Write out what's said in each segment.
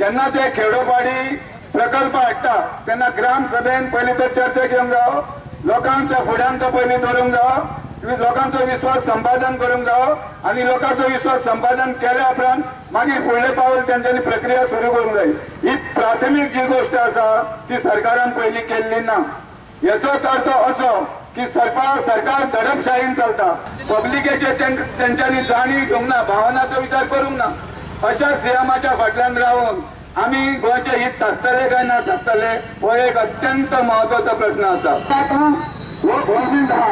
जेन्ना ते खेडोपाडी प्रकल्प हाडटा तेन्ना ग्राम सभेन पयलीं तर चर्चा घेवंक जावो, लोकांच्या फुड्यान तो पयलीं दवरूंक जावो, लोकांचो विश्वास संपादन करूंक जावो आनी लोकांचो विश्वास संपादन केल्या उपरांत मागीर फुडले पावल तेंच्यांनी प्रक्रिया सुरू करूंक जाय। ही प्राथमीक जी गोष्ट आसा ती सरकारान पयलीं केल्ली ना। याचो अर्थ असो की सरकार दडपशाहीन चलता, पब्लिकेचे तेंच्यांनी जाणीव घेवंक ना, भावनाचो विचार करूंक ना। अशा सीएमाच्या फाटल्यान रावन आमी गोंयचे हित साधतले काय ना साधतले हो एक अत्यंत महत्वाचो प्रश्न आसा। गव्हर्नमेंट हा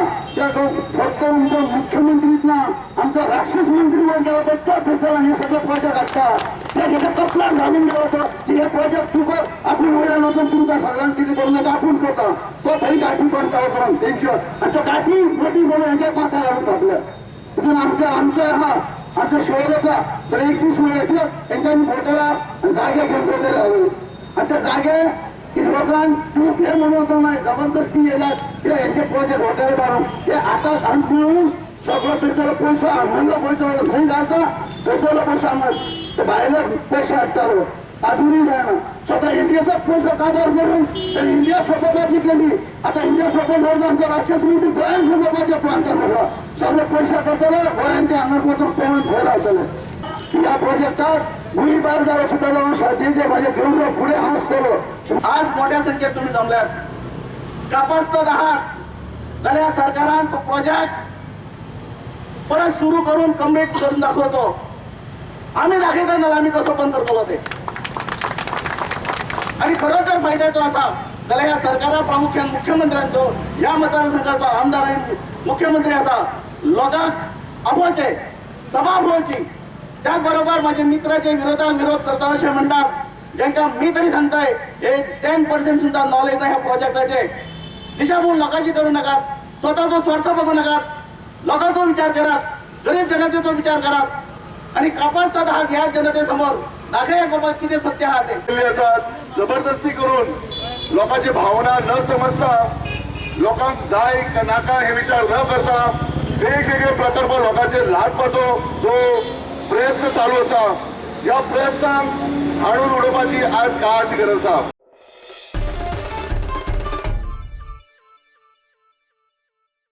फक्त आमचा मुख्यमंत्रीच ना, आमचा राक्षस मंत्री वर गेला तर त्या पुढच्याला हे सगळं प्रोजेक्ट असता त्याच्या कसला जाणून गेला होता की हे प्रोजेक्ट तू कर, आपण वगैरे नसून तुमच्या सगळ्यांना तिथे करून नका आपण करता तो थंय गाठी पण चालवतो आणि तो गाठी मोठी म्हणून ह्याच्यात माथा घालून टाकल्या तिथून आमच्या हा आमच्या शहराचा तर 21 महिन्यातलं त्यांच्यानी बोटाला जागे घेऊन राहिले आणि त्या जागे की लोकांना हे म्हणून नाही जबरदस्ती येतात यांचे प्रोजेक्ट होटेल काढून ते आता घाण मिळून सगळं त्याच्याला पैसा म्हणलं पैसा नाही जाता त्याच्याला पैसा ते बाहेर पैसे हटतात अजूनही जाय ना स्वतः इंडियाचा पैसा काबार करून तर इंडिया सोबतची केली। आता इंडिया सोबत आमचा राक्षस मंत्री गोया सोबतच्या प्रांतामध्ये सगळे पैसा करताना गोयांचे अंगणपासून पेमेंट व्हायला होतं। या प्रोजेक्टात गुढीपार झालं सुद्धा जाऊन साधीचे माझे घेऊन पुढे हास केलं। आज मोठ्या संख्येत तुम्ही जमल्यात, कापासतो आहात जाल्यार सरकारान तो प्रोजेक्ट परत सुरू करून कंप्लीट करून दाखवतो। आम्ही दाखयता ना आम्ही कसं बंद करतलो ते आणि खरंच जर फायद्याचो असा जाल्यार ह्या सरकारा प्रामुख्यान मुख्यमंत्र्यांचो ह्या मतदारसंघाचो आमदार आणि मुख्यमंत्री असा लोकांक आपोवचे सभा आपोवची। त्याच बरोबर माझे मित्राचे विरोधात विरोध करतात असे म्हणतात ज्यांका मी तरी सांगताय हे 10% सुद्धा नॉलेज नाही ह्या प्रोजेक्टाचे। दिशाभूल लोकांची करू नकात, स्वतःचो स्वार्थ बघू नकात, लोकांचो विचार करात, गरीब जनतेचो विचार करात आणि कापासचा हा ह्या जनतेसमोर दाखया बाबा किती सत्य हा ते जबरदस्ती करून लोकांची भावना न समजता लोकांक जाय का नाका हे विचार न करता वेगवेगळे प्रकल्प लोकांचे लादपाचो जो प्रयत्न चालू असा या प्रयत्नांक हाडून उडोवपाची आज काळाची गरज आसा।